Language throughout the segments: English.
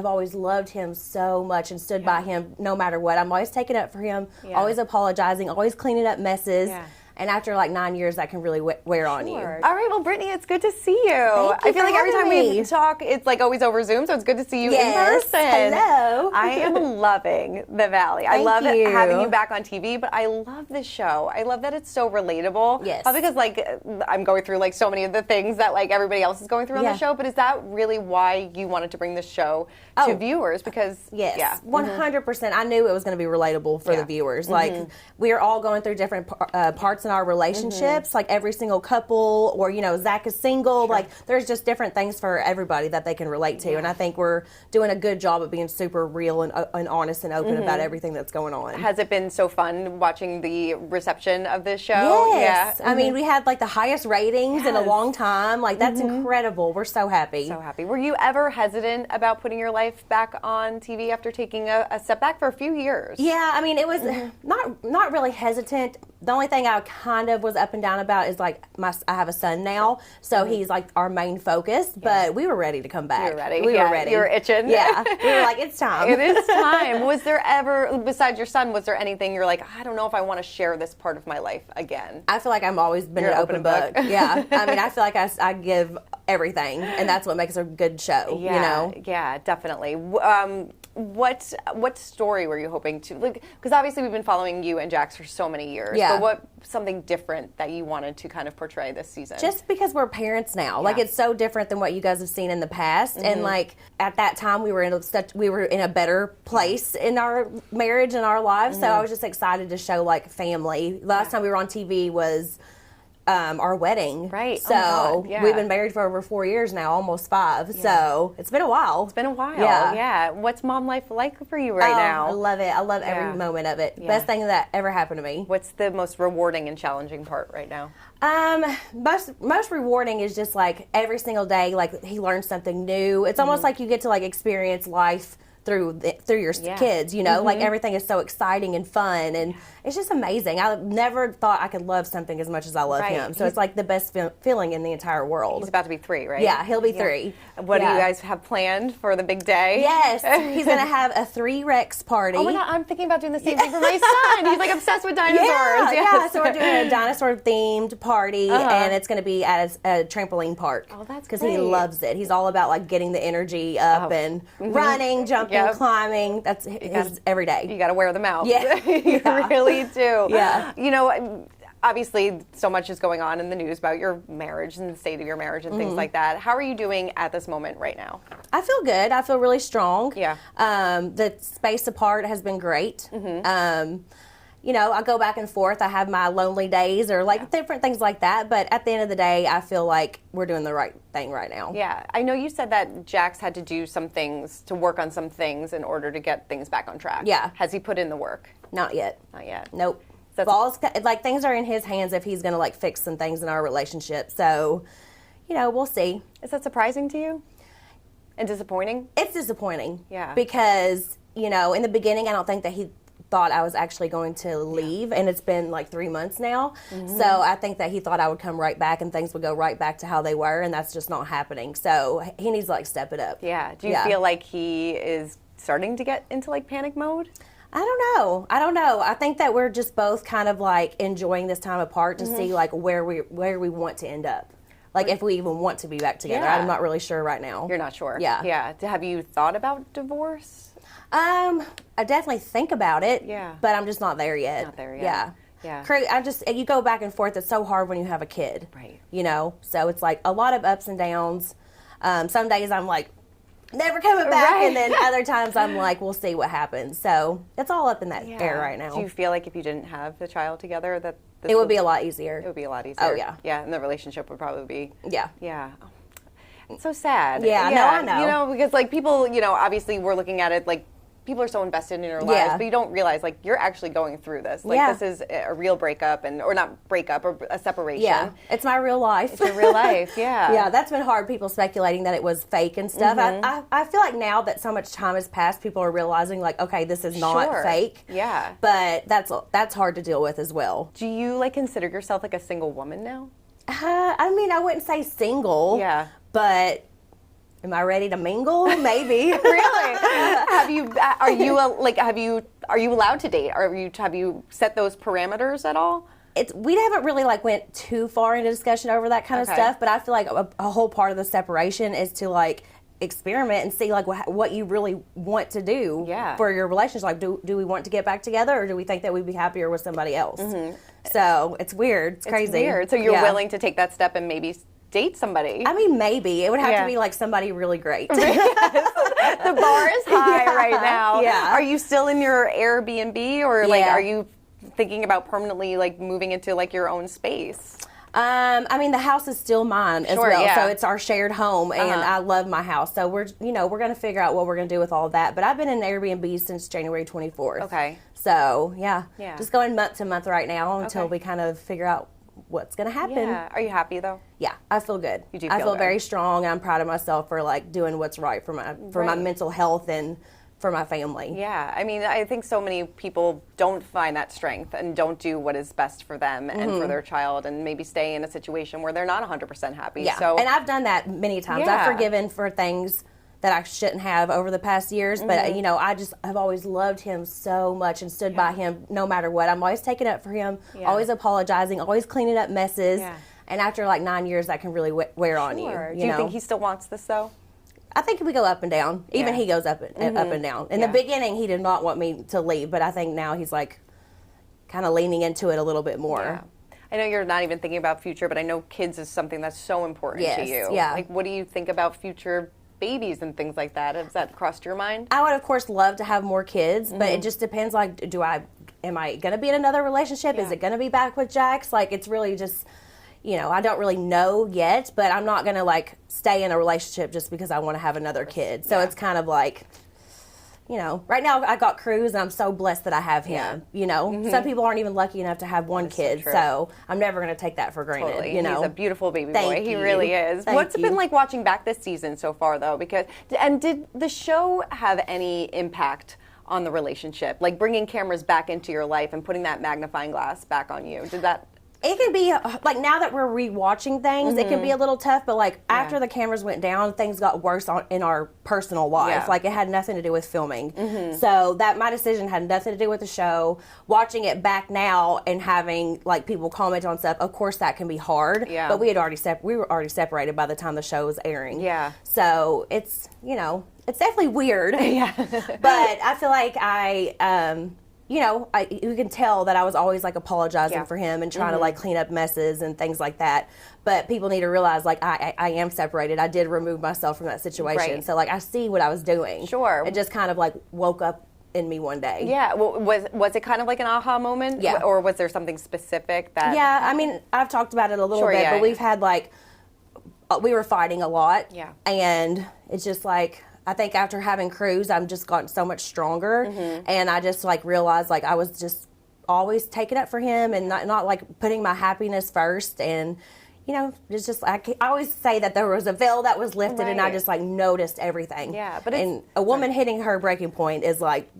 have always loved him so much and stood by him no matter what. I'm always taking up for him, always apologizing, always cleaning up messes. Yeah. And after like 9 years, that can really wear on you. All right, well, Brittany, it's good to see you. Thank you I feel like every time we talk, it's like always over Zoom, so it's good to see you in person. Hello. I am loving The Valley. I love having you back on TV, but I love this show. I love that it's so relatable. Yes. Because like I'm going through like so many of the things that like everybody else is going through on the show, but is that really why you wanted to bring this show to viewers? Because 100%. I knew it was going to be relatable for the viewers. Like we are all going through different parts in our relationships, like every single couple, or you know, Zach is single. Like there's just different things for everybody that they can relate to, and I think we're doing a good job of being super real and honest and open about everything that's going on. Has it been so fun watching the reception of this show? Yes. Yeah. I mean, we had like the highest ratings in a long time. Like that's incredible. We're so happy. So happy. Were you ever hesitant about putting your life back on TV after taking a step back for a few years? Yeah, I mean, it was not really hesitant. The only thing I kind of was up and down about is like I have a son now, so he's like our main focus. But we were ready to come back. You were ready. We were ready. You were itching. Yeah, we were like, it's time. It is time. Was there ever, besides your son, was there anything you're like, I don't know if I want to share this part of my life again? I feel like I've always been an open book. Yeah, I mean, I feel like I give everything, and that's what makes a good show. Yeah, you know? Yeah, definitely. What story were you hoping to, like, because obviously we've been following you and Jax for so many years. Yeah. But what something different that you wanted to kind of portray this season? Just because we're parents now, like it's so different than what you guys have seen in the past, and like at that time we were in a better place in our marriage and our lives. So I was just excited to show like family. Last time we were on TV was our wedding. Right. So we've been married for over 4 years now, almost 5. Yeah. So it's been a while. It's been a while. Yeah. What's mom life like for you right now? I love it. I love every moment of it. Best thing that ever happened to me. What's the most rewarding and challenging part right now? Most rewarding is just like every single day, like he learns something new. It's almost like you get to like experience life through your kids, you know, like everything is so exciting and fun, and it's just amazing. I never thought I could love something as much as I love him. So it's like the best feeling in the entire world. He's about to be 3, right? Yeah, he'll be 3. What do you guys have planned for the big day? Yes, he's going to have a 3 Rex party. Oh my God, I'm thinking about doing the same thing for my son. He's like obsessed with dinosaurs. Yeah, so we're doing a dinosaur themed party, and it's going to be at a trampoline park. Oh, that's because he loves it. He's all about like getting the energy up and running, jumping, climbing. That's his every day. You got to wear them out. Yeah, you really do. Yeah, you know. Obviously, so much is going on in the news about your marriage and the state of your marriage and things like that. How are you doing at this moment right now? I feel good. I feel really strong. Yeah. The space apart has been great. You know, I go back and forth. I have my lonely days or like different things like that. But at the end of the day, I feel like we're doing the right thing right now. Yeah. I know you said that Jax had to do some things to work on some things in order to get things back on track. Yeah. Has he put in the work? Not yet. Not yet. Nope. Like things are in his hands if he's going to like fix some things in our relationship. So, you know, we'll see. Is that surprising to you? And disappointing? It's disappointing. Yeah. Because, you know, in the beginning, I don't think that he thought I was actually going to leave, and it's been like 3 months now. So I think that he thought I would come right back and things would go right back to how they were, and that's just not happening. So he needs to like step it up. Yeah. Do you feel like he is starting to get into like panic mode? I don't know. I think that we're just both kind of like enjoying this time apart to see like where we want to end up. Like if we even want to be back together. I'm not really sure right now. You're not sure? Yeah. Yeah. Have you thought about divorce? I definitely think about it. Yeah. But I'm just not there yet. Not there yet. Yeah. You go back and forth. It's so hard when you have a kid. Right. You know? So it's like a lot of ups and downs. Some days I'm like, never coming back, and then other times I'm like, we'll see what happens. So it's all up in that air right now. Do you feel like if you didn't have the child together that it would be a lot easier? It would be a lot easier. Oh yeah. Yeah, and the relationship would probably be. Yeah. Yeah. It's so sad. Yeah, no, I know. You know, because like people, you know, obviously we're looking at it like people are so invested in your lives, but you don't realize like you're actually going through this. Like this is a real breakup or not breakup, or a separation. Yeah, it's my real life. It's your real life. Yeah. Yeah, that's been hard. People speculating that it was fake and stuff. I feel like now that so much time has passed, people are realizing like, okay, this is not fake. Yeah. But that's hard to deal with as well. Do you like consider yourself like a single woman now? I mean, I wouldn't say single. Yeah. But am I ready to mingle? Maybe. Really? Are you allowed to date? Have you set those parameters at all? We haven't really like went too far into discussion over that kind of stuff, but I feel like a whole part of the separation is to like experiment and see like what you really want to do for your relationship. Like, do we want to get back together, or do we think that we'd be happier with somebody else? So it's weird. It's crazy. Weird. So you're willing to take that step and maybe date somebody? I mean, maybe. It would have to be like somebody really great. The bar is high right now. Yeah. Are you still in your Airbnb, or like are you thinking about permanently like moving into like your own space? I mean, the house is still mine as well, so it's our shared home, and I love my house. So we're going to figure out what we're going to do with all of that. But I've been in Airbnb since January 24th. Okay. So just going month to month right now until we kind of figure out what's going to happen. Yeah. Are you happy though? Yeah, I feel good. You do. I feel good. very strong, and I'm proud of myself for like doing what's right for my mental health and for my family. Yeah, I mean, I think so many people don't find that strength and don't do what is best for them and for their child, and maybe stay in a situation where they're not 100% happy. Yeah, so, and I've done that many times. I've forgiven for things that I shouldn't have over the past years, but I just have always loved him so much and stood by him no matter what. I'm always taking up for him, always apologizing, always cleaning up messes. Yeah. And after like 9 years, that can really wear on you. Do you think he still wants this though? I think we go up and down. Even he goes up and down. In the beginning, he did not want me to leave, but I think now he's like kind of leaning into it a little bit more. Yeah. I know you're not even thinking about future, but I know kids is something that's so important to you. Yeah. Like, what do you think about future babies and things like that? Has that crossed your mind? I would, of course, love to have more kids, but it just depends. Like, am I going to be in another relationship? Is it going to be back with Jax? Like, it's really just, I don't really know yet, but I'm not going to like stay in a relationship just because I want to have another kid. So it's kind of like, right now I got Cruz, and I'm so blessed that I have him. Some people aren't even lucky enough to have one kid, so I'm never going to take that for granted. Totally. He's a beautiful baby boy. Thank He you. really is. What's it been like watching back this season so far, though? Did the show have any impact on the relationship? Like bringing cameras back into your life and putting that magnifying glass back on you? Did that? It can be, like, now that we're rewatching things, it can be a little tough, but, like, after the cameras went down, things got worse in our personal life. Yeah. Like, it had nothing to do with filming. So my decision had nothing to do with the show. Watching it back now and having, like, people comment on stuff, of course that can be hard. Yeah. But we were already separated by the time the show was airing. Yeah. So it's, it's definitely weird. Yeah. But I feel like you can tell that I was always like apologizing for him and trying to like clean up messes and things like that. But people need to realize like I am separated. I did remove myself from that situation. Right. So like I see what I was doing. Sure. It just kind of like woke up in me one day. Yeah. Well, was it kind of like an aha moment? Yeah. Or was there something specific that? Yeah. I mean, I've talked about it a little bit, but we've had like, we were fighting a lot. Yeah. And it's just like, I think after having Cruz, I'm just gotten so much stronger, and I just like realized like I was just always taking up for him and not like putting my happiness first, and it's just I always say that there was a veil that was lifted, and I just like noticed everything. Yeah, but a woman hitting her breaking point is like.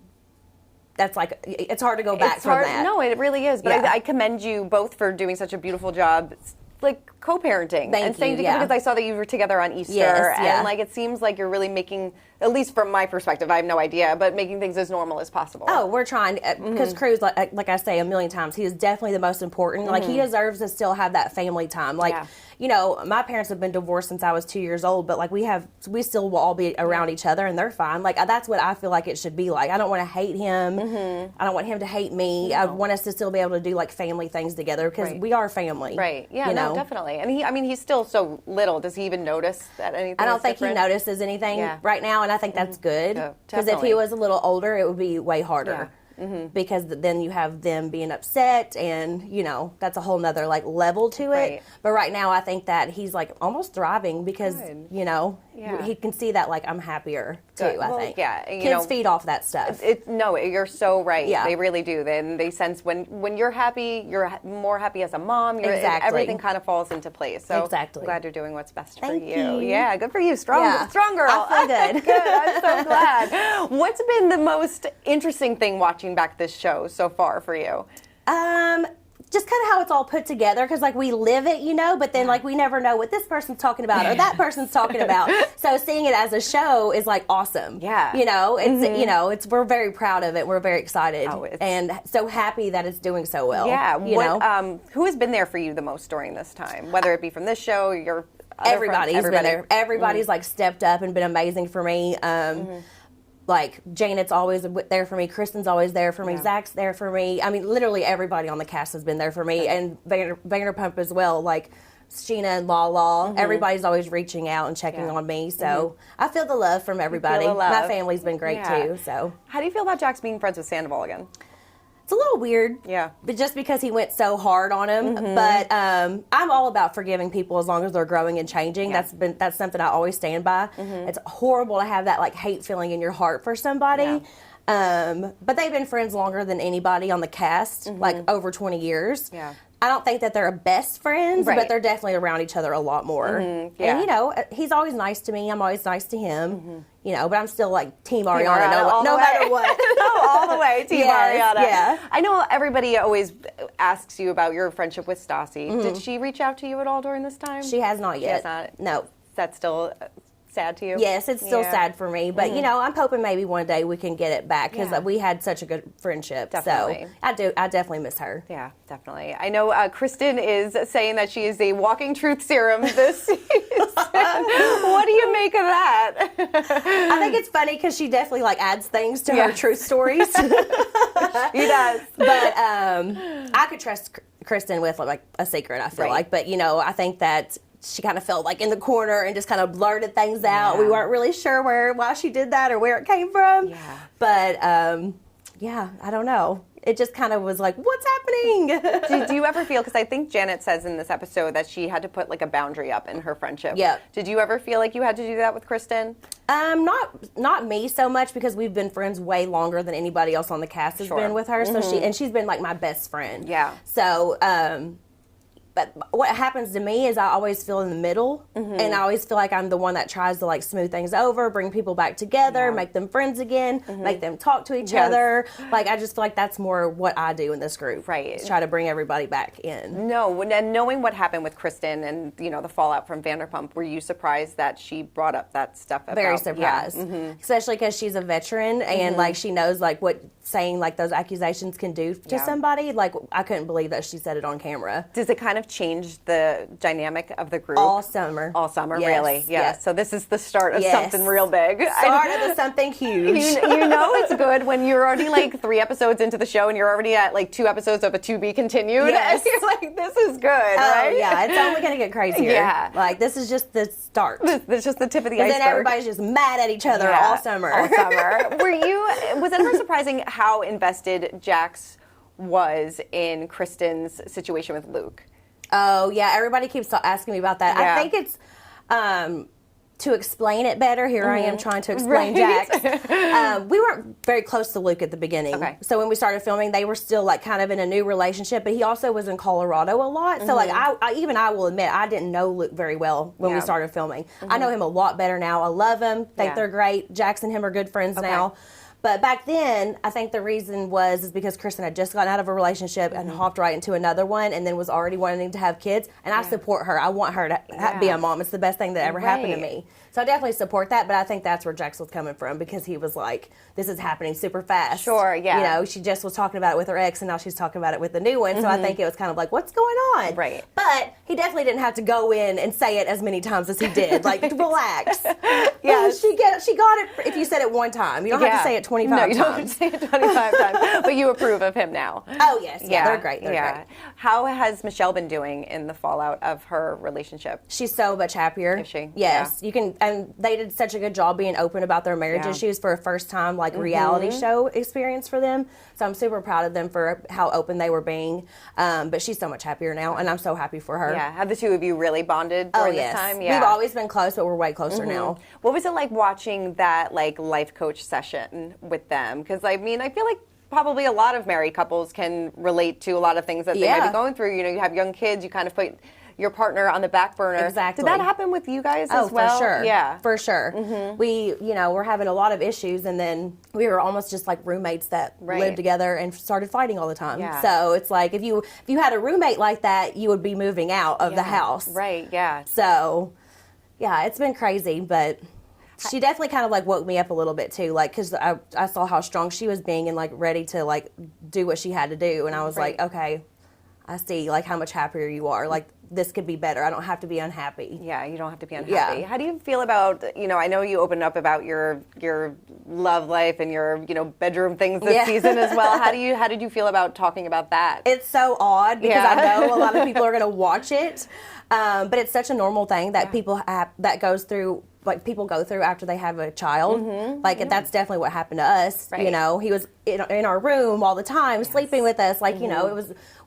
That's like, it's hard to go back from that. No, it really is. But I commend you both for doing such a beautiful job, like co-parenting. Thank you, because I saw that you were together on Easter, and like it seems like you're really making, at least from my perspective, I have no idea, but making things as normal as possible. Oh, we're trying, because Cruz, like I say a million times, he is definitely the most important. Like he deserves to still have that family time. Like, my parents have been divorced since I was 2 years old, but like we still will all be around each other, and they're fine. Like that's what I feel like it should be like. I don't want to hate him. I don't want him to hate me. No. I want us to still be able to do like family things together, because we are family. Right. Yeah. No, definitely. And he's still so little. Does he even notice that anything? I don't think he notices anything right now, and I think that's good. Because if he was a little older, it would be way harder. Yeah. Because then you have them being upset, and that's a whole nother like level to it. But right now I think that he's like almost thriving, because he can see that like I'm happier too. I think kids feed off that stuff. No, you're so right. Yeah. They really do. They sense when you're happy, you're more happy as a mom. Exactly. Everything kind of falls into place. So exactly. Glad you're doing what's best for you. Yeah, good for you. Strong girl. I feel good. Good. I'm so glad. What's been the most interesting thing watching back this show so far for you? just kind of how it's all put together, because like we live it, you know, but then like we never know what this person's talking about or that person's talking about. So seeing it as a show is like awesome. Yeah. You know, it's you know, we're very proud of it. We're very excited and so happy that it's doing so well. Yeah. You know? Who has been there for you the most during this time? Whether it be from this show, your Everybody's been there. Everybody's like stepped up and been amazing for me. Like Janet's always there for me. Kristen's always there for me. Zach's there for me. I mean, literally everybody on the cast has been there for me, and Vanderpump as well. Like Chyna and Lala, everybody's always reaching out and checking on me. So I feel the love from everybody. My family's been great too. So how do you feel about Jax being friends with Sandoval again? It's a little weird, but just because he went so hard on him. But I'm all about forgiving people as long as they're growing and changing. That's something I always stand by. It's horrible to have that like hate feeling in your heart for somebody. But they've been friends longer than anybody on the cast, like over 20 years. I don't think that they're best friends, but they're definitely around each other a lot more. And, you know, he's always nice to me. I'm always nice to him. You know, but I'm still like Team Ariana no matter what. All the way, Team Ariana. Yeah. I know everybody always asks you about your friendship with Stassi. Did she reach out to you at all during this time? She has not yet. She has not? No. That's still sad to you? Yes, it's still sad for me. But, you know, I'm hoping maybe one day we can get it back because we had such a good friendship. Definitely. So I definitely miss her. Yeah, definitely. I know Kristen is saying that she is a walking truth serum this season. What do you make of that? I think it's funny because she definitely like adds things to her truth stories. She does. But I could trust Kristen with like a secret, I feel like. But, you know, I think that she kind of felt like in the corner and just kind of blurted things out. We weren't really sure why she did that or where it came from. But, I don't know. It just kind of was like, what's happening? Did you ever feel, because I think Janet says in this episode that she had to put like a boundary up in her friendship. Did you ever feel like you had to do that with Kristen? Not me so much, because we've been friends way longer than anybody else on the cast has been with her. So she's been like my best friend. So, but what happens to me is I always feel in the middle, and I always feel like I'm the one that tries to like smooth things over, bring people back together, make them friends again, make them talk to each other. Like I just feel like that's more what I do in this group. Is try to bring everybody back in. No, and knowing what happened with Kristen and you know the fallout from Vanderpump, were you surprised that she brought up that stuff? Very surprised, especially because she's a veteran and like she knows like what saying like those accusations can do to somebody. Like I couldn't believe that she said it on camera. Does it kind of change the dynamic of the group? All summer, really? So this is the start of something real big. Start of something huge. You know it's good when you're already like 3 episodes into the show and you're already at like 2 episodes of a to be continued. And you're like, this is good, right? Yeah, it's only going to get crazier. Like this is just the start. This is just the tip of the iceberg. And then everybody's just mad at each other all summer. Was it ever surprising how invested Jax was in Kristen's situation with Luke? Oh, yeah. Everybody keeps asking me about that. I think it's to explain it better. Here I am trying to explain Jax. We weren't very close to Luke at the beginning. So when we started filming, they were still like kind of in a new relationship, but he also was in Colorado a lot. So like I will admit, I didn't know Luke very well when we started filming. I know him a lot better now. I love him. Think they're great. Jax and him are good friends now. But back then, I think the reason is because Kristen had just gotten out of a relationship and hopped right into another one and then was already wanting to have kids. And I support her. I want her to be a mom. It's the best thing that ever happened to me. So I definitely support that, but I think that's where Jax was coming from because he was like, this is happening super fast. You know, she just was talking about it with her ex and now she's talking about it with the new one. So I think it was kind of like, what's going on? But he definitely didn't have to go in and say it as many times as he did. Like, relax. She got it if you said it one time. You don't have to say it 25 times. No, you don't have to say it 25 times. But you approve of him now. Oh, yes. Yeah, they're great. They're great. How has Michelle been doing in the fallout of her relationship? She's so much happier. Is she? Yes. You can, and they did such a good job being open about their marriage issues for a first time like reality show experience for them. So I'm super proud of them for how open they were being. But she's so much happier now, and I'm so happy for her. Have the two of you really bonded during this time? We've always been close, but we're way closer now. What was it like watching that like life coach session with them? Because I mean, I feel like probably a lot of married couples can relate to a lot of things that they might be going through. You know, you have young kids, you kind of put your partner on the back burner. Exactly. Did that happen with you guys as well? For sure. Yeah. For sure. We, we're having a lot of issues, and then we were almost just like roommates that lived together and started fighting all the time. Yeah. So it's like if you had a roommate like that, you would be moving out of the house. Right, yeah. So, yeah, it's been crazy, but she definitely kind of like woke me up a little bit too, like, because I saw how strong she was being and like ready to like do what she had to do, and I was like, okay, I see like how much happier you are. Like, this could be better. I don't have to be unhappy. Yeah, you don't have to be unhappy. Yeah. How do you feel about, I know you opened up about your love life and your, bedroom things this season as well. How did you feel about talking about that? It's so odd because I know a lot of people are going to watch it, but it's such a normal thing that people that goes through. Like people go through after they have a child. That's definitely what happened to us. Right. He was in our room all the time, sleeping with us. Like,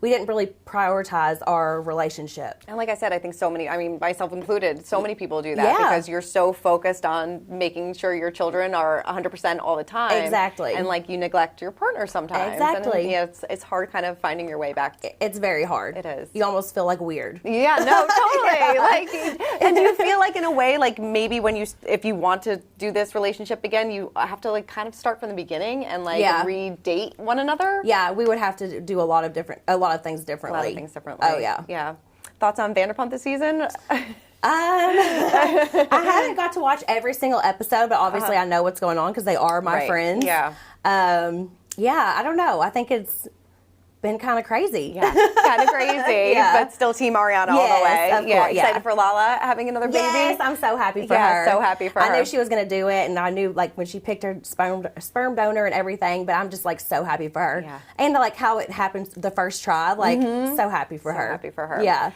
we didn't really prioritize our relationship. And like I said, I think so many, myself included, so many people do that because you're so focused on making sure your children are 100% all the time. Exactly. And like you neglect your partner sometimes. Exactly. And it's hard kind of finding your way back. It's very hard. It is. You almost feel like weird. Yeah, no, totally. And do you feel like in a way, like maybe if you want to do this relationship again, you have to like kind of start from the beginning and like redate one another? Yeah, we would have to do a lot of things differently. A lot of things differently. Oh, yeah. Yeah. Thoughts on Vanderpump this season? I haven't got to watch every single episode, but obviously I know what's going on because they are my friends. Yeah. I don't know. I think it's been kind of crazy. Yeah, kind of crazy, but still Team Ariana all the way. Of course, excited for Lala having another baby? Yes, I'm so happy for her. Yeah, so happy for her. I knew she was going to do it, and I knew like when she picked her sperm donor and everything, but I'm just like so happy for her. Yeah. And like how it happened the first try, like so happy for her. So happy for her. Yeah.